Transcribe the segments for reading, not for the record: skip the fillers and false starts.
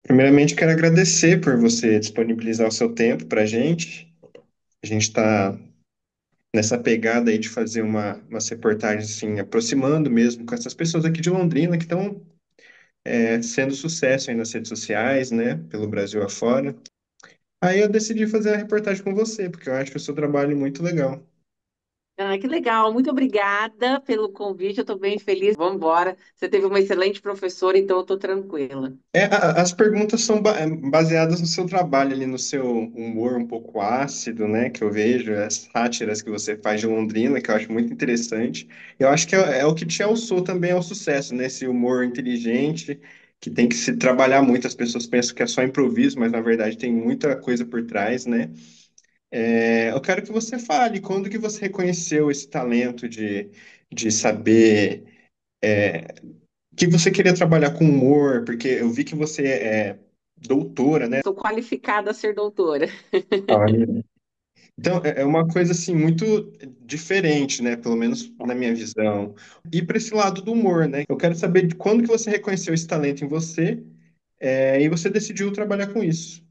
Primeiramente, quero agradecer por você disponibilizar o seu tempo para a gente. A gente está nessa pegada aí de fazer umas reportagens assim, aproximando mesmo com essas pessoas aqui de Londrina que estão sendo sucesso aí nas redes sociais, né, pelo Brasil afora. Aí eu decidi fazer a reportagem com você, porque eu acho o seu trabalho muito legal. Ah, que legal. Muito obrigada pelo convite. Eu estou bem feliz. Vamos embora. Você teve uma excelente professora, então eu estou tranquila. As perguntas são baseadas no seu trabalho ali, no seu humor um pouco ácido, né, que eu vejo, as sátiras que você faz de Londrina, que eu acho muito interessante. Eu acho que é o que te alçou também ao sucesso, né, esse humor inteligente, que tem que se trabalhar muito. As pessoas pensam que é só improviso, mas na verdade tem muita coisa por trás, né? Eu quero que você fale, quando que você reconheceu esse talento de saber que você queria trabalhar com humor, porque eu vi que você é doutora, né? Sou qualificada a ser doutora. Olha. Então, é uma coisa assim muito diferente, né? Pelo menos na minha visão. E para esse lado do humor, né? Eu quero saber de quando que você reconheceu esse talento em você, e você decidiu trabalhar com isso.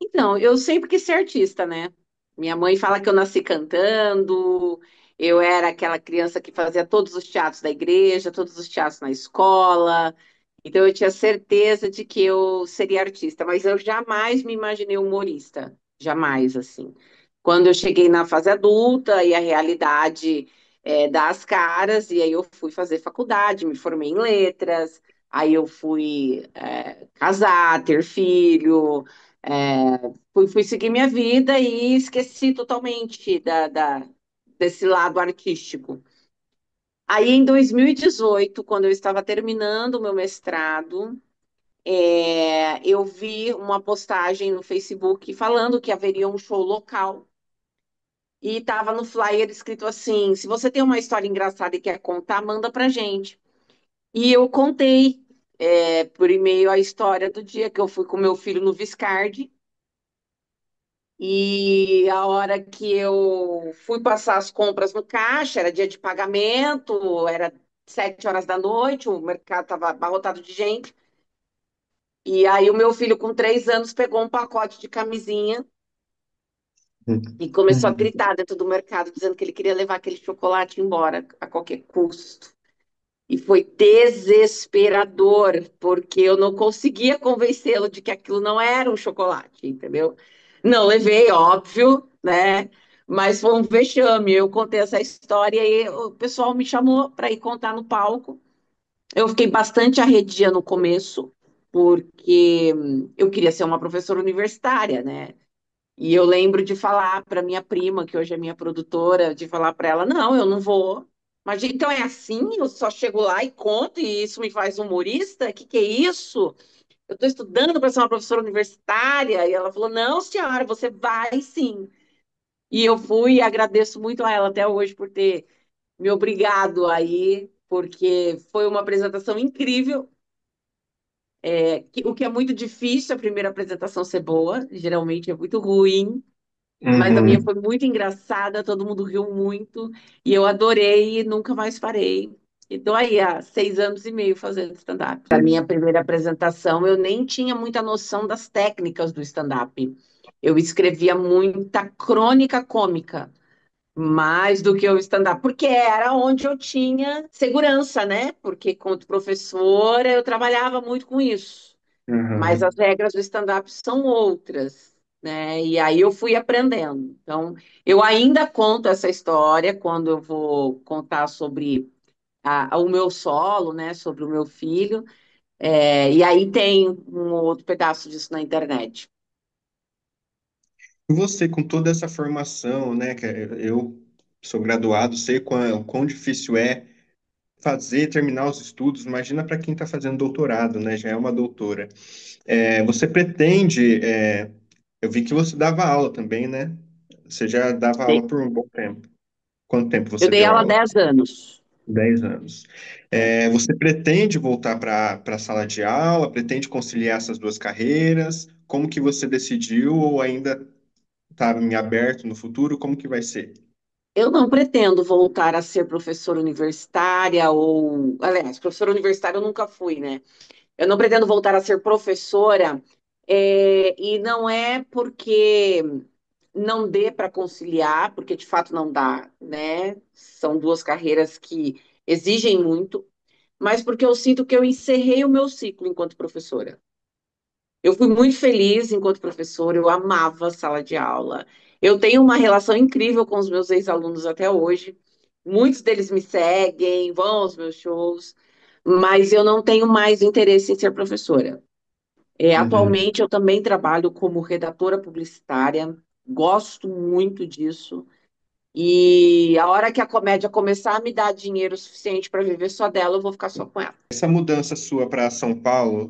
Então, eu sempre quis ser artista, né? Minha mãe fala que eu nasci cantando, eu era aquela criança que fazia todos os teatros da igreja, todos os teatros na escola. Então, eu tinha certeza de que eu seria artista, mas eu jamais me imaginei humorista. Jamais, assim. Quando eu cheguei na fase adulta e a realidade dá as caras, e aí eu fui fazer faculdade, me formei em letras, aí eu fui casar, ter filho. Fui seguir minha vida e esqueci totalmente desse lado artístico. Aí, em 2018, quando eu estava terminando o meu mestrado, eu vi uma postagem no Facebook falando que haveria um show local. E estava no flyer escrito assim: se você tem uma história engraçada e quer contar, manda pra gente. E eu contei, por e-mail a história do dia que eu fui com meu filho no Viscardi. E a hora que eu fui passar as compras no caixa, era dia de pagamento, era 7 horas da noite, o mercado estava abarrotado de gente. E aí o meu filho, com 3 anos, pegou um pacote de camisinha e começou a gritar dentro do mercado, dizendo que ele queria levar aquele chocolate embora a qualquer custo. E foi desesperador, porque eu não conseguia convencê-lo de que aquilo não era um chocolate, entendeu? Não levei, óbvio, né? Mas foi um vexame. Eu contei essa história e o pessoal me chamou para ir contar no palco. Eu fiquei bastante arredia no começo, porque eu queria ser uma professora universitária, né? E eu lembro de falar para minha prima, que hoje é minha produtora, de falar para ela: não, eu não vou. Mas então é assim? Eu só chego lá e conto e isso me faz humorista? Que é isso? Eu estou estudando para ser uma professora universitária. E ela falou: não, senhora, você vai sim. E eu fui e agradeço muito a ela até hoje por ter me obrigado aí, porque foi uma apresentação incrível. O que é muito difícil, a primeira apresentação ser boa, geralmente é muito ruim. Mas a minha Uhum. foi muito engraçada, todo mundo riu muito, e eu adorei e nunca mais parei. Então, aí, há 6 anos e meio fazendo stand-up. A minha primeira apresentação, eu nem tinha muita noção das técnicas do stand-up. Eu escrevia muita crônica cômica, mais do que o stand-up, porque era onde eu tinha segurança, né? Porque, quanto professora, eu trabalhava muito com isso, mas as Uhum. regras do stand-up são outras, né? E aí eu fui aprendendo. Então, eu ainda conto essa história quando eu vou contar sobre o meu solo, né? Sobre o meu filho. E aí tem um outro pedaço disso na internet. E você, com toda essa formação, né, que eu sou graduado, sei quão difícil é fazer, terminar os estudos. Imagina para quem está fazendo doutorado, né? Já é uma doutora. Você pretende? Eu vi que você dava aula também, né? Você já dava aula por um bom tempo. Quanto tempo Eu você dei deu aula há aula? 10 anos. 10 anos. Você pretende voltar para a sala de aula? Pretende conciliar essas duas carreiras? Como que você decidiu ou ainda está em aberto no futuro? Como que vai ser? Eu não pretendo voltar a ser professora universitária ou, aliás, professora universitária eu nunca fui, né? Eu não pretendo voltar a ser professora, e não é porque não dê para conciliar, porque de fato não dá, né? São duas carreiras que exigem muito, mas porque eu sinto que eu encerrei o meu ciclo enquanto professora. Eu fui muito feliz enquanto professora, eu amava a sala de aula. Eu tenho uma relação incrível com os meus ex-alunos até hoje. Muitos deles me seguem, vão aos meus shows, mas eu não tenho mais interesse em ser professora. Uhum. Atualmente, eu também trabalho como redatora publicitária, gosto muito disso. E a hora que a comédia começar a me dar dinheiro suficiente para viver só dela, eu vou ficar só com ela. Essa mudança sua para São Paulo,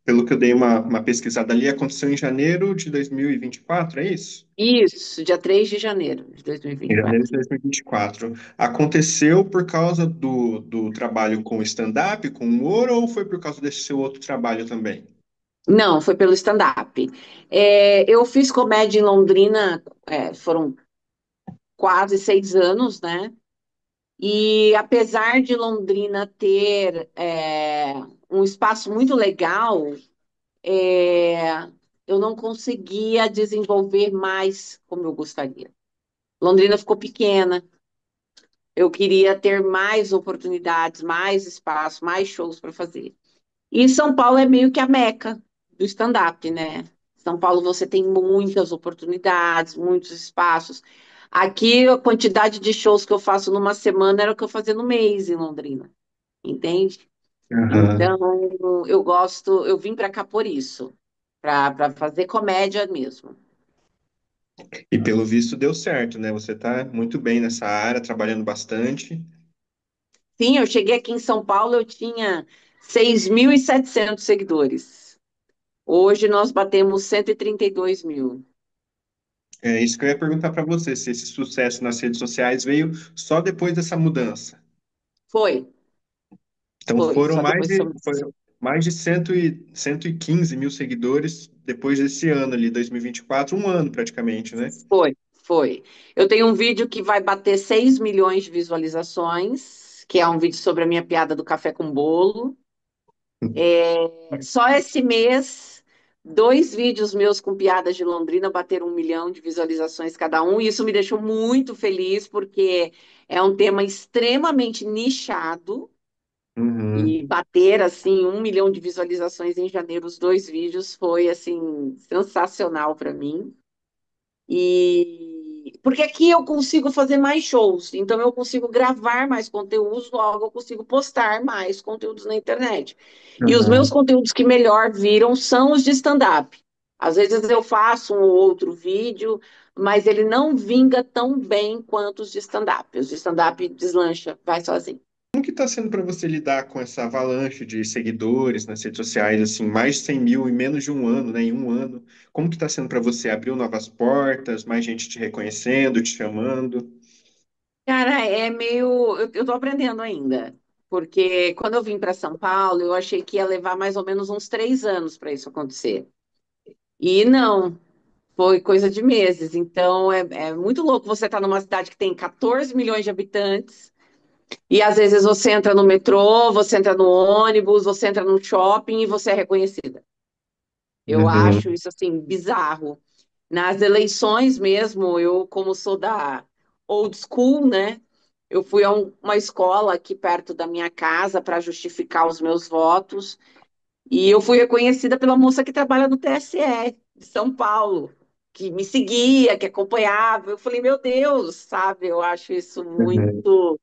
pelo que eu dei uma pesquisada ali, aconteceu em janeiro de 2024, é isso? Isso, dia 3 de janeiro de Em janeiro 2024. de 2024. Aconteceu por causa do trabalho com stand-up, com humor, ou foi por causa desse seu outro trabalho também? Não, foi pelo stand-up. Eu fiz comédia em Londrina, foram quase 6 anos, né? E apesar de Londrina ter um espaço muito legal, é, eu não conseguia desenvolver mais como eu gostaria. Londrina ficou pequena, eu queria ter mais oportunidades, mais espaço, mais shows para fazer. E São Paulo é meio que a meca do stand-up, né? São Paulo você tem muitas oportunidades, muitos espaços. Aqui, a quantidade de shows que eu faço numa semana era o que eu fazia no mês em Londrina, entende? Aham. Então, eu vim para cá por isso, para fazer comédia mesmo. E pelo visto deu certo, né? Você está muito bem nessa área, trabalhando bastante. Sim, eu cheguei aqui em São Paulo, eu tinha 6.700 seguidores. Hoje nós batemos 132 mil. É isso que eu ia perguntar para você, se esse sucesso nas redes sociais veio só depois dessa mudança. Foi, Então foi, foram só depois que eu me foi mais de 115 mil seguidores depois desse ano ali, 2024, um ano praticamente, né? Foi, foi. Eu tenho um vídeo que vai bater 6 milhões de visualizações, que é um vídeo sobre a minha piada do café com bolo. Só esse mês, dois vídeos meus com piadas de Londrina bateram 1 milhão de visualizações cada um, e isso me deixou muito feliz, porque é um tema extremamente nichado, Uhum. e bater, assim, 1 milhão de visualizações em janeiro, os dois vídeos, foi, assim, sensacional para mim. E porque aqui eu consigo fazer mais shows, então eu consigo gravar mais conteúdos, logo eu consigo postar mais conteúdos na internet. E os meus Uhum. conteúdos que melhor viram são os de stand-up. Às vezes eu faço um ou outro vídeo, mas ele não vinga tão bem quanto os de stand-up. Os de stand-up deslancha, vai sozinho. Como que está sendo para você lidar com essa avalanche de seguidores nas redes sociais, assim, mais de 100 mil em menos de um ano, né? Em um ano. Como que está sendo para você? Abriu novas portas, mais gente te reconhecendo, te chamando? Cara, é meio. Eu tô aprendendo ainda. Porque quando eu vim para São Paulo, eu achei que ia levar mais ou menos uns 3 anos para isso acontecer. E não, foi coisa de meses. Então é muito louco você estar numa cidade que tem 14 milhões de habitantes, e às vezes você entra no metrô, você entra no ônibus, você entra no shopping e você é reconhecida. Eu Uhum. acho isso assim bizarro. Nas eleições mesmo, eu, como sou da old school, né? Eu fui a uma escola aqui perto da minha casa para justificar os meus votos. E eu fui reconhecida pela moça que trabalha no TSE de São Paulo, que me seguia, que acompanhava. Eu falei, meu Deus, sabe? Eu acho isso Uhum. muito,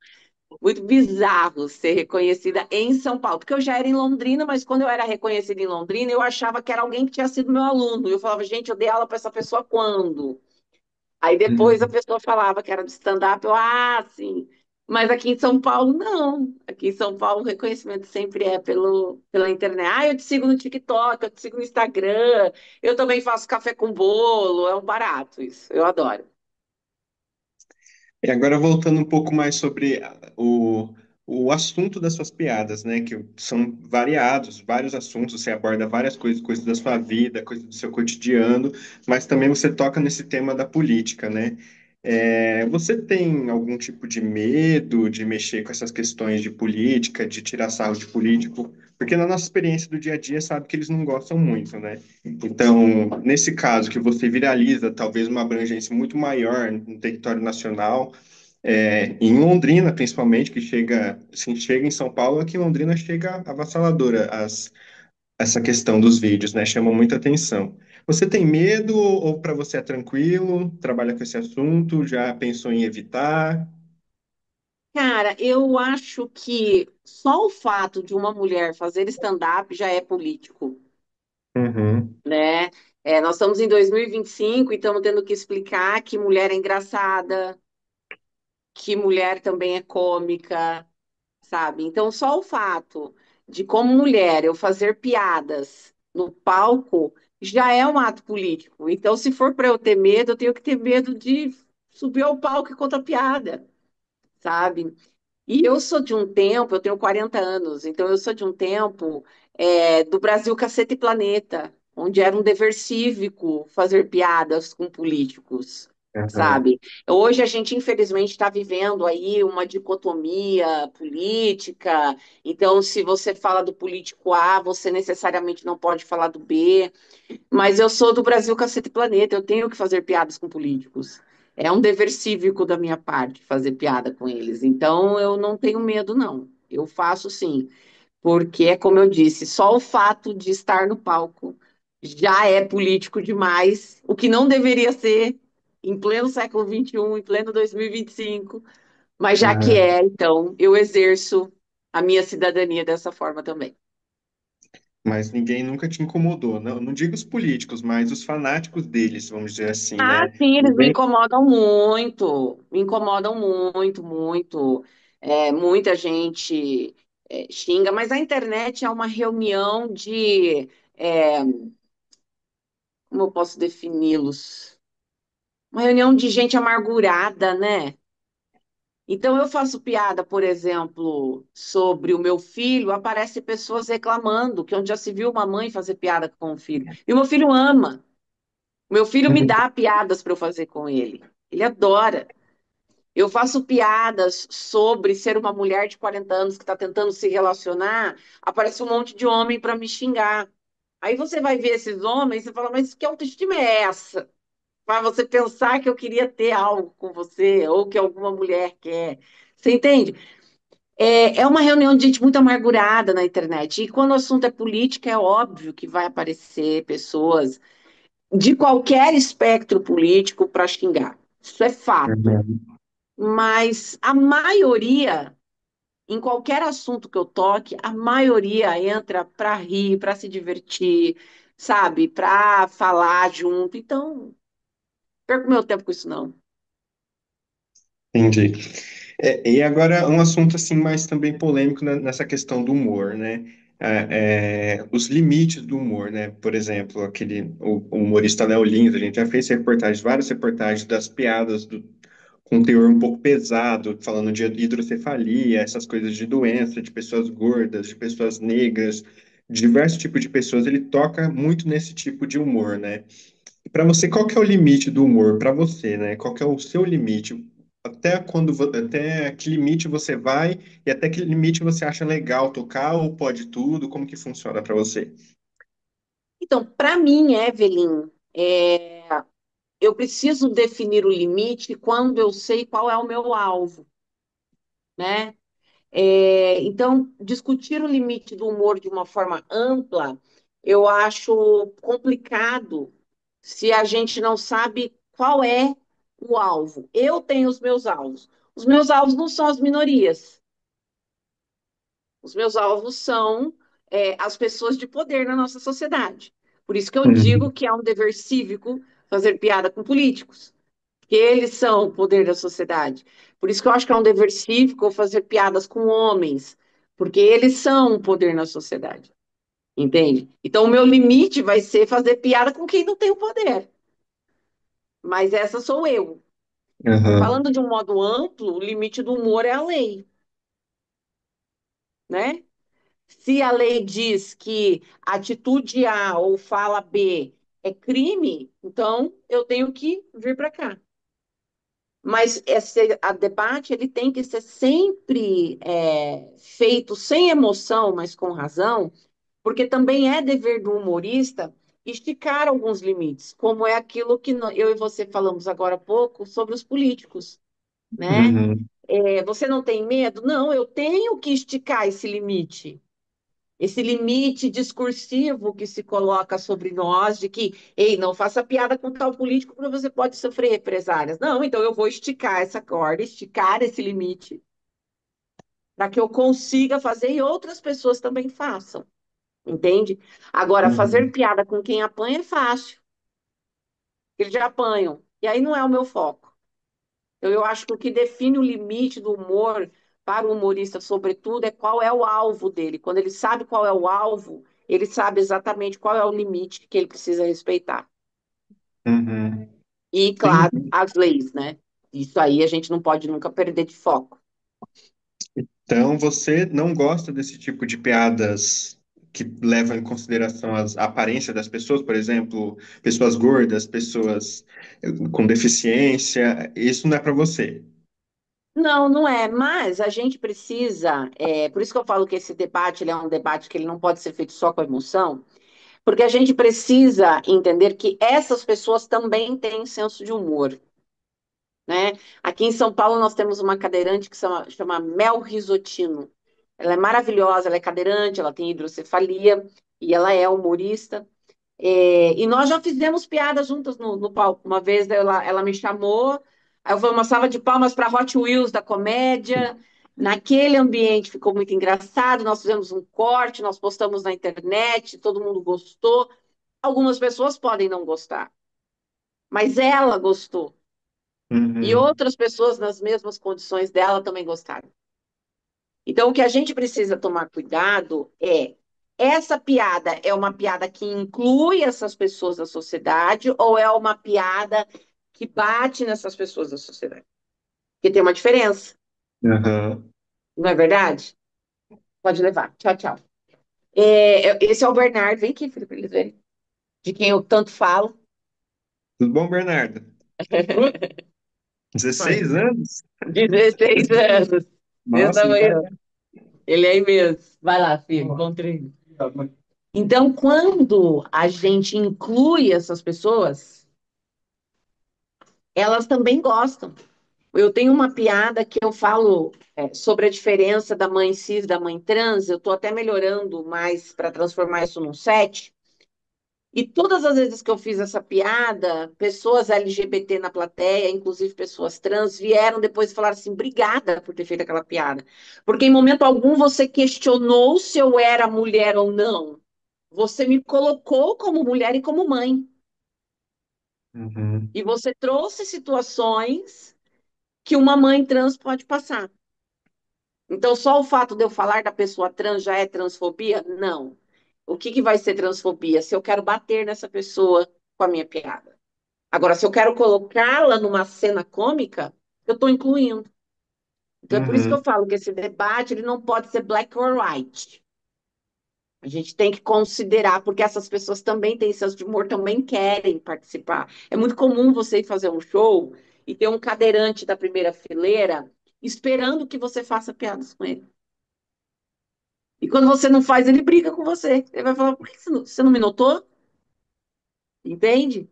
muito bizarro ser reconhecida em São Paulo, porque eu já era em Londrina, mas quando eu era reconhecida em Londrina, eu achava que era alguém que tinha sido meu aluno. E eu falava, gente, eu dei aula para essa pessoa quando? Aí depois a Uhum. pessoa falava que era do stand-up, eu, sim. Mas aqui em São Paulo, não. Aqui em São Paulo, o reconhecimento sempre é pela internet. Ah, eu te sigo no TikTok, eu te sigo no Instagram, eu também faço café com bolo, é um barato isso, eu adoro. E agora voltando um pouco mais sobre o assunto das suas piadas, né? Que são variados, vários assuntos, você aborda várias coisas, coisas da sua vida, coisas do seu cotidiano, mas também você toca nesse tema da política, né? Você tem algum tipo de medo de mexer com essas questões de política, de tirar sarro de político? Porque na nossa experiência do dia a dia sabe que eles não gostam muito, né? Então, nesse caso que você viraliza talvez uma abrangência muito maior no território nacional, em Londrina principalmente, que chega, assim, chega em São Paulo, aqui em Londrina chega avassaladora essa questão dos vídeos, né? Chama muita atenção. Você tem medo ou para você é tranquilo? Trabalha com esse assunto? Já pensou em evitar? Cara, eu acho que só o fato de uma mulher fazer stand-up já é político, Uhum, né? Nós estamos em 2025 e estamos tendo que explicar que mulher é engraçada, que mulher também é cômica, sabe? Então, só o fato de, como mulher, eu fazer piadas no palco já é um ato político. Então, se for para eu ter medo, eu tenho que ter medo de subir ao palco e contar piada, sabe? E eu sou de um tempo, eu tenho 40 anos, então eu sou de um tempo do Brasil Caceta e Planeta, onde era um dever cívico fazer piadas com políticos, uhum. sabe? Hoje a gente, infelizmente, está vivendo aí uma dicotomia política, então se você fala do político A, você necessariamente não pode falar do B. Mas eu sou do Brasil Cacete Planeta, eu tenho que fazer piadas com políticos. É um dever cívico da minha parte fazer piada com eles. Então eu não tenho medo, não. Eu faço sim, porque é como eu disse, só o fato de estar no palco já é político demais, o que não deveria ser em pleno século XXI, em pleno 2025. Mas já que Ah, é, então eu exerço a minha cidadania dessa forma também. mas ninguém nunca te incomodou. Não, não digo os políticos, mas os fanáticos deles, vamos dizer assim, Ah, né? sim, eles Ninguém... me incomodam muito, muito. Muita gente xinga, mas a internet é uma reunião de, é, como eu posso defini-los? Uma reunião de gente amargurada, né? Então eu faço piada, por exemplo, sobre o meu filho, aparece pessoas reclamando que onde já se viu uma mãe fazer piada com o filho. E o meu filho ama. O meu filho me dá piadas para eu fazer com ele. Ele adora. Eu faço piadas sobre ser uma mulher de 40 anos que está tentando se relacionar, aparece um monte de homem para me xingar. Aí você vai ver esses homens e fala, mas que autoestima é essa? Para você pensar que eu queria ter algo com você, ou que alguma mulher quer. Você entende? É uma reunião de gente muito amargurada na internet. E quando o assunto é política, é óbvio que vai aparecer pessoas de qualquer espectro político para xingar. Isso é fato. Uhum. Mas a maioria, em qualquer assunto que eu toque, a maioria entra para rir, para se divertir, sabe? Para falar junto. Então, perco meu tempo com isso, não. Entendi. E agora um assunto assim mais também polêmico nessa questão do humor, né? Os limites do humor, né? Por exemplo, o humorista Léo Lins, a gente já fez reportagens, várias reportagens das piadas com um teor um pouco pesado, falando de hidrocefalia, essas coisas de doença, de pessoas gordas, de pessoas negras, diversos tipos de pessoas. Ele toca muito nesse tipo de humor, né? Para você, qual que é o limite do humor para você, né? Qual que é o seu limite? Até que limite você vai e até que limite você acha legal tocar ou pode tudo? Como que funciona para você? Então, para mim, Evelyn, eu preciso definir o limite quando eu sei qual é o meu alvo, né? Então, discutir o limite do humor de uma forma ampla, eu acho complicado se a gente não sabe qual é o alvo. Eu tenho os meus alvos. Os meus alvos não são as minorias. Os meus alvos são as pessoas de poder na nossa sociedade. Por isso que eu digo Uhum. que é um dever cívico fazer piada com políticos, porque eles são o poder da sociedade. Por isso que eu acho que é um dever cívico fazer piadas com homens, porque eles são o poder na sociedade. Entende? Então, o meu limite vai ser fazer piada com quem não tem o poder. Mas essa sou eu. Aham. Falando de um modo amplo, o limite do humor é a lei, né? Se a lei diz que atitude A ou fala B é crime, então eu tenho que vir para cá. Mas esse a debate ele tem que ser sempre feito sem emoção, mas com razão, porque também é dever do humorista esticar alguns limites, como é aquilo que eu e você falamos agora há pouco sobre os políticos, né? Uhum, Você não tem medo? Não, eu tenho que esticar esse limite discursivo que se coloca sobre nós, de que, ei, não faça piada com tal político, porque você pode sofrer represálias. Não, então eu vou esticar essa corda, esticar esse limite, para que eu consiga fazer e outras pessoas também façam, entende? Agora, fazer uhum, piada com quem apanha é fácil, eles já apanham, e aí não é o meu foco. Então, eu acho que o que define o limite do humor para o humorista, sobretudo, é qual é o alvo dele. Quando ele sabe qual é o alvo, ele sabe exatamente qual é o limite que ele precisa respeitar. uhum. E, Sim. claro, as leis, né? Isso aí a gente não pode nunca perder de foco. Então, você não gosta desse tipo de piadas que levam em consideração a aparência das pessoas, por exemplo, pessoas gordas, pessoas com deficiência, isso não é para você. Não, não é, mas a gente precisa, por isso que eu falo que esse debate ele é um debate que ele não pode ser feito só com emoção, porque a gente precisa entender que essas pessoas também têm senso de humor. Né? Aqui em São Paulo nós temos uma cadeirante que chama Mel Risotino. Ela é maravilhosa, ela é cadeirante, ela tem hidrocefalia e ela é humorista. E nós já fizemos piadas juntas no palco. Uma vez ela me chamou, aí foi uma salva de palmas para Hot Wheels da comédia. Naquele ambiente ficou muito engraçado. Nós fizemos um corte, nós postamos na internet, todo mundo gostou. Algumas pessoas podem não gostar, mas ela gostou. E Uhum, outras pessoas nas mesmas condições dela também gostaram. Então, o que a gente precisa tomar cuidado é: essa piada é uma piada que inclui essas pessoas da sociedade ou é uma piada que bate nessas pessoas da sociedade? Porque tem uma diferença, aham. não é verdade? Pode levar. Tchau, tchau. Esse é o Bernardo. Vem aqui, filho, para eles verem. De quem eu tanto falo. Tudo bom, Bernardo? Vai. 16 anos? 16 anos. Desde Nossa, a não manhã. parece. Ele é aí mesmo. Vai lá, filho. Bom treino. Então, quando a gente inclui essas pessoas, elas também gostam. Eu tenho uma piada que eu falo sobre a diferença da mãe cis e da mãe trans. Eu estou até melhorando mais para transformar isso num set. E todas as vezes que eu fiz essa piada, pessoas LGBT na plateia, inclusive pessoas trans, vieram depois e falaram assim: obrigada por ter feito aquela piada. Porque em momento algum você questionou se eu era mulher ou não. Você me colocou como mulher e como mãe. Uhum, E você trouxe situações que uma mãe trans pode passar. Então, só o fato de eu falar da pessoa trans já é transfobia? Não. O que que vai ser transfobia? Se eu quero bater nessa pessoa com a minha piada. Agora, se eu quero colocá-la numa cena cômica, eu estou incluindo. Então, é por isso que eu uhum, falo que esse debate ele não pode ser black or white. A gente tem que considerar, porque essas pessoas também têm senso de humor, também querem participar. É muito comum você ir fazer um show e ter um cadeirante da primeira fileira esperando que você faça piadas com ele. E quando você não faz, ele briga com você. Ele vai falar: por que você não me notou? Entende?